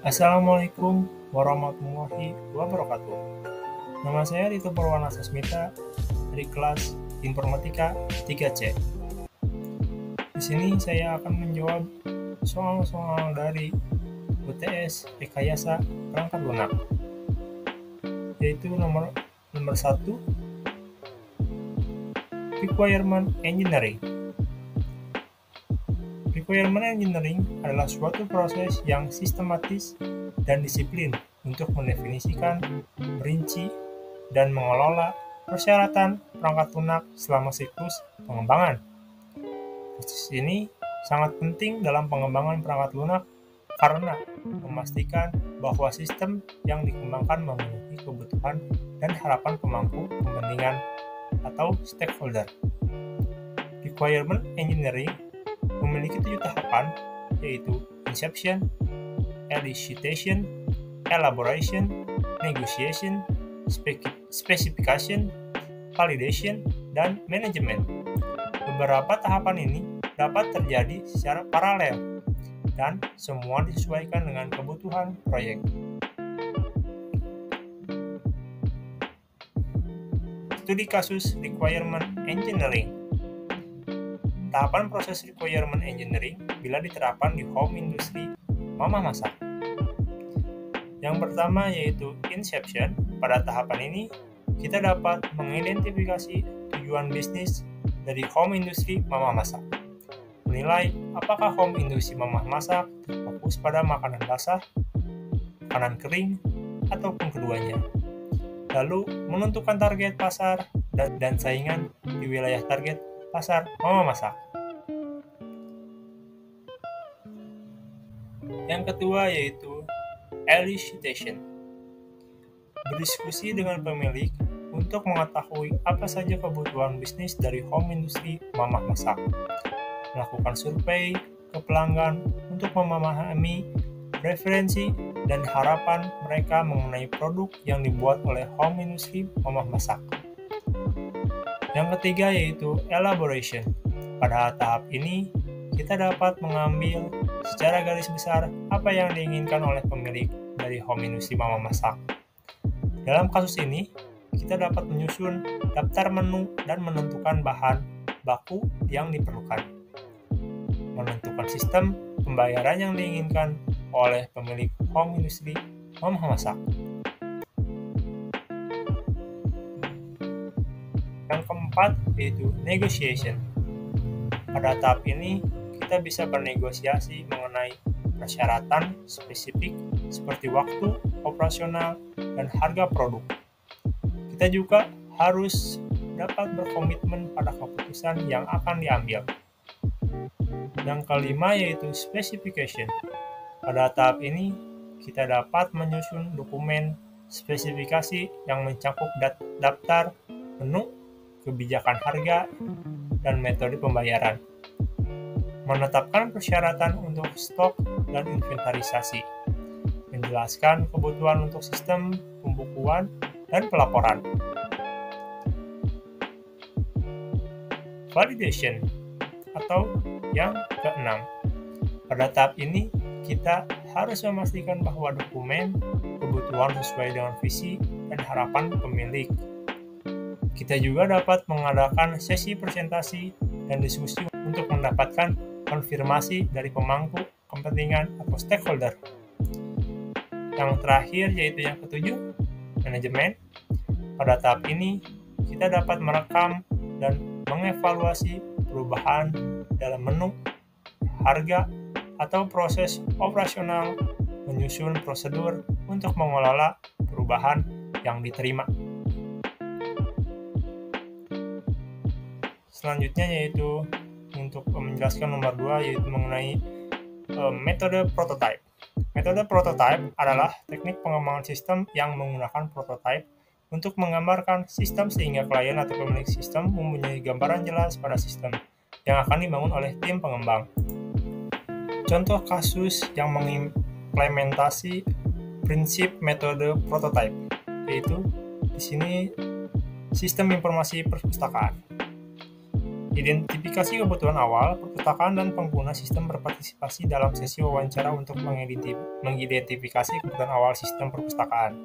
Assalamualaikum warahmatullahi wabarakatuh. Nama saya Rito Purwana Sasmita dari kelas Informatika 3C. Di sini saya akan menjawab soal-soal dari UTS Rekayasa Perangkat Lunak, yaitu nomor 1, Requirement Engineering. Requirement Engineering adalah suatu proses yang sistematis dan disiplin untuk mendefinisikan, merinci, dan mengelola persyaratan perangkat lunak selama siklus pengembangan. Proses ini sangat penting dalam pengembangan perangkat lunak karena memastikan bahwa sistem yang dikembangkan memenuhi kebutuhan dan harapan pemangku kepentingan atau stakeholder. Requirement Engineering memiliki 7 tahapan, yaitu Inception, Elicitation, Elaboration, Negotiation, Specification, Validation, dan Management. Beberapa tahapan ini dapat terjadi secara paralel, dan semua disesuaikan dengan kebutuhan proyek. Studi kasus Requirement Engineering. Tahapan proses requirement engineering bila diterapkan di home industry mama masak. Yang pertama yaitu inception. Pada tahapan ini, kita dapat mengidentifikasi tujuan bisnis dari home industry mama masak. Menilai apakah home industry mama masak fokus pada makanan basah, makanan kering, ataupun keduanya. Lalu menentukan target pasar dan saingan di wilayah target pasar mama masak. Yang kedua yaitu elicitation. Berdiskusi dengan pemilik untuk mengetahui apa saja kebutuhan bisnis dari home industry mama masak. Melakukan survei ke pelanggan untuk memahami preferensi dan harapan mereka mengenai produk yang dibuat oleh home industry mama masak. Yang ketiga yaitu elaboration. Pada tahap ini, kita dapat mengambil secara garis besar apa yang diinginkan oleh pemilik dari home industry mama masak. Dalam kasus ini, kita dapat menyusun daftar menu dan menentukan bahan baku yang diperlukan. Menentukan sistem pembayaran yang diinginkan oleh pemilik home industry mama masak. Yang keempat yaitu negotiation. Pada tahap ini, kita bisa bernegosiasi mengenai persyaratan spesifik seperti waktu, operasional, dan harga produk. Kita juga harus dapat berkomitmen pada keputusan yang akan diambil. Yang kelima yaitu specification. Pada tahap ini, kita dapat menyusun dokumen spesifikasi yang mencakup daftar menu, kebijakan harga, dan metode pembayaran. Menetapkan persyaratan untuk stok dan inventarisasi. Menjelaskan kebutuhan untuk sistem pembukuan dan pelaporan. Validation atau yang keenam. Pada tahap ini, kita harus memastikan bahwa dokumen kebutuhan sesuai dengan visi dan harapan pemilik. Kita juga dapat mengadakan sesi presentasi dan diskusi untuk mendapatkan konfirmasi dari pemangku kepentingan atau stakeholder. Yang terakhir yaitu yang ketujuh, manajemen. Pada tahap ini, kita dapat merekam dan mengevaluasi perubahan dalam menu, harga, atau proses operasional, menyusun prosedur untuk mengelola perubahan yang diterima. Selanjutnya yaitu untuk menjelaskan nomor 2 yaitu mengenai metode prototype. Metode prototype adalah teknik pengembangan sistem yang menggunakan prototype untuk menggambarkan sistem sehingga klien atau pemilik sistem mempunyai gambaran jelas pada sistem yang akan dibangun oleh tim pengembang. Contoh kasus yang mengimplementasi prinsip metode prototype yaitu di sini sistem informasi perpustakaan. Identifikasi kebutuhan awal, perpustakaan dan pengguna sistem berpartisipasi dalam sesi wawancara untuk mengidentifikasi kebutuhan awal sistem perpustakaan.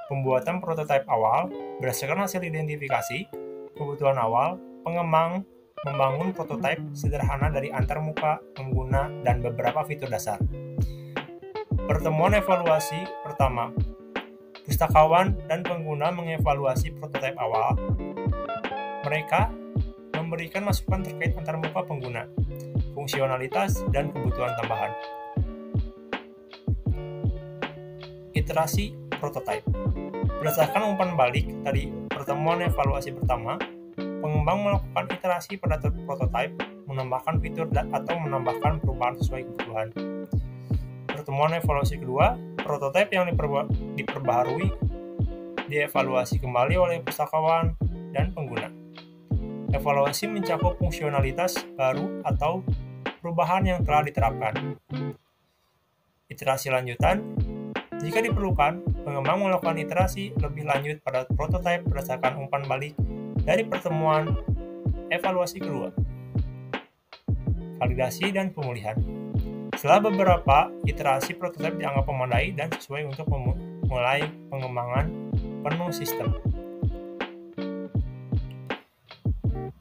Pembuatan prototipe awal, berdasarkan hasil identifikasi kebutuhan awal, pengembang membangun prototipe sederhana dari antarmuka, pengguna, dan beberapa fitur dasar. Pertemuan evaluasi pertama, pustakawan dan pengguna mengevaluasi prototipe awal. Mereka memberikan masukan terkait antarmuka pengguna, fungsionalitas, dan kebutuhan tambahan. Iterasi prototipe. Berdasarkan umpan balik dari pertemuan evaluasi pertama, pengembang melakukan iterasi pada prototipe, menambahkan fitur atau menambahkan perubahan sesuai kebutuhan. Pertemuan evaluasi kedua, prototipe yang diperbaharui dievaluasi kembali oleh pustakawan dan pengguna. Evaluasi mencakup fungsionalitas baru atau perubahan yang telah diterapkan. Iterasi lanjutan, jika diperlukan, pengembang melakukan iterasi lebih lanjut pada prototipe berdasarkan umpan balik dari pertemuan evaluasi kedua. Validasi dan pemulihan. Setelah beberapa iterasi, prototipe dianggap memadai dan sesuai untuk memulai pengembangan penuh sistem.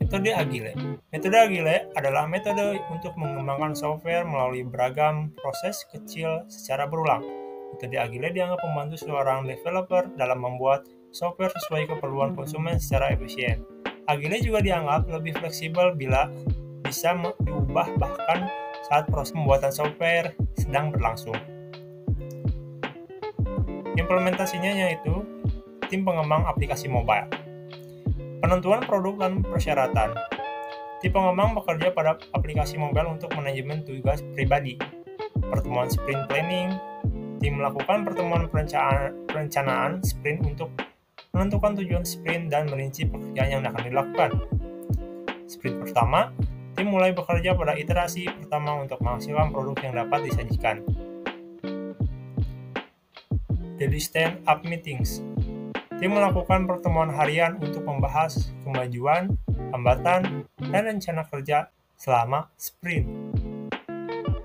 Metode Agile. Metode Agile adalah metode untuk mengembangkan software melalui beragam proses kecil secara berulang. Metode Agile dianggap membantu seorang developer dalam membuat software sesuai keperluan konsumen secara efisien. Agile juga dianggap lebih fleksibel bila bisa diubah bahkan saat proses pembuatan software sedang berlangsung. Implementasinya yaitu tim pengembang aplikasi mobile. Penentuan produk dan persyaratan. Tim pengembang bekerja pada aplikasi mobile untuk manajemen tugas pribadi. Pertemuan sprint planning. Tim melakukan pertemuan perencanaan sprint untuk menentukan tujuan sprint dan merinci pekerjaan yang akan dilakukan. Sprint pertama, tim mulai bekerja pada iterasi pertama untuk menghasilkan produk yang dapat disajikan. Daily stand-up meetings. Tim melakukan pertemuan harian untuk membahas kemajuan, hambatan, dan rencana kerja selama sprint.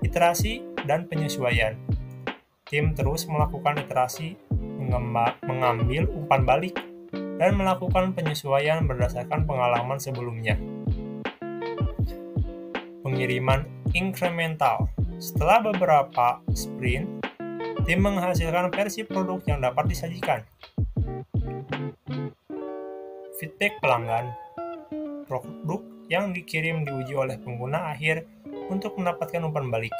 Iterasi dan penyesuaian. Tim terus melakukan iterasi, mengambil umpan balik, dan melakukan penyesuaian berdasarkan pengalaman sebelumnya. Pengiriman incremental. Setelah beberapa sprint, tim menghasilkan versi produk yang dapat disajikan. Feedback pelanggan. Produk yang dikirim diuji oleh pengguna akhir untuk mendapatkan umpan balik.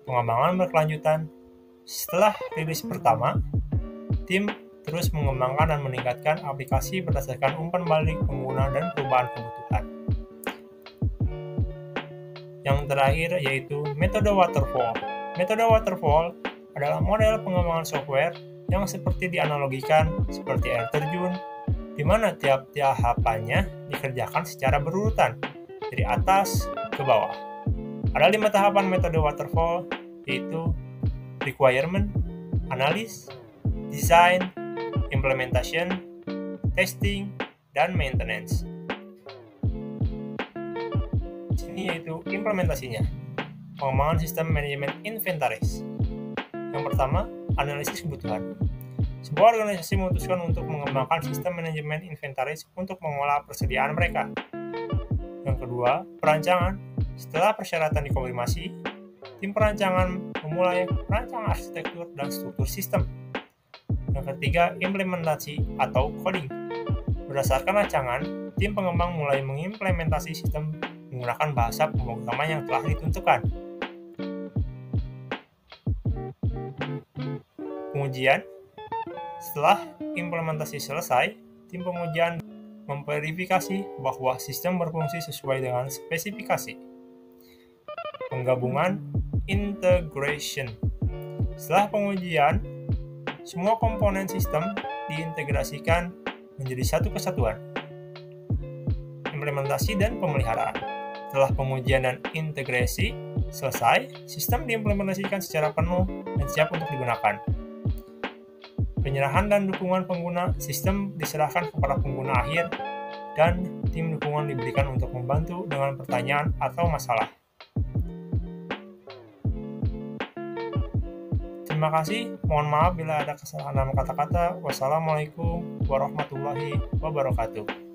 Pengembangan berkelanjutan. Setelah rilis pertama, tim terus mengembangkan dan meningkatkan aplikasi berdasarkan umpan balik pengguna dan perubahan kebutuhan. Yang terakhir yaitu metode waterfall. Metode waterfall adalah model pengembangan software yang seperti dianalogikan seperti air terjun, di mana tiap tahapannya dikerjakan secara berurutan, dari atas ke bawah. Ada 5 tahapan metode waterfall, yaitu requirement, analysis, design, implementation, testing, dan maintenance. Ini yaitu implementasinya. Pengembangan sistem manajemen inventaris. Yang pertama, analisis kebutuhan. Sebuah organisasi memutuskan untuk mengembangkan sistem manajemen inventaris untuk mengolah persediaan mereka. Yang kedua, perancangan. Setelah persyaratan dikonfirmasi, tim perancangan memulai merancang arsitektur dan struktur sistem. Yang ketiga, implementasi atau coding. Berdasarkan rancangan, tim pengembang mulai mengimplementasi sistem menggunakan bahasa pemrograman yang telah ditentukan. Pengujian. Setelah implementasi selesai, tim pengujian memverifikasi bahwa sistem berfungsi sesuai dengan spesifikasi. Penggabungan integration. Setelah pengujian, semua komponen sistem diintegrasikan menjadi satu kesatuan. Implementasi dan pemeliharaan. Setelah pengujian dan integrasi selesai, sistem diimplementasikan secara penuh dan siap untuk digunakan. Penyerahan dan dukungan pengguna, sistem diserahkan kepada pengguna akhir dan tim dukungan diberikan untuk membantu dengan pertanyaan atau masalah. Terima kasih, mohon maaf bila ada kesalahan dalam kata-kata. Wassalamualaikum warahmatullahi wabarakatuh.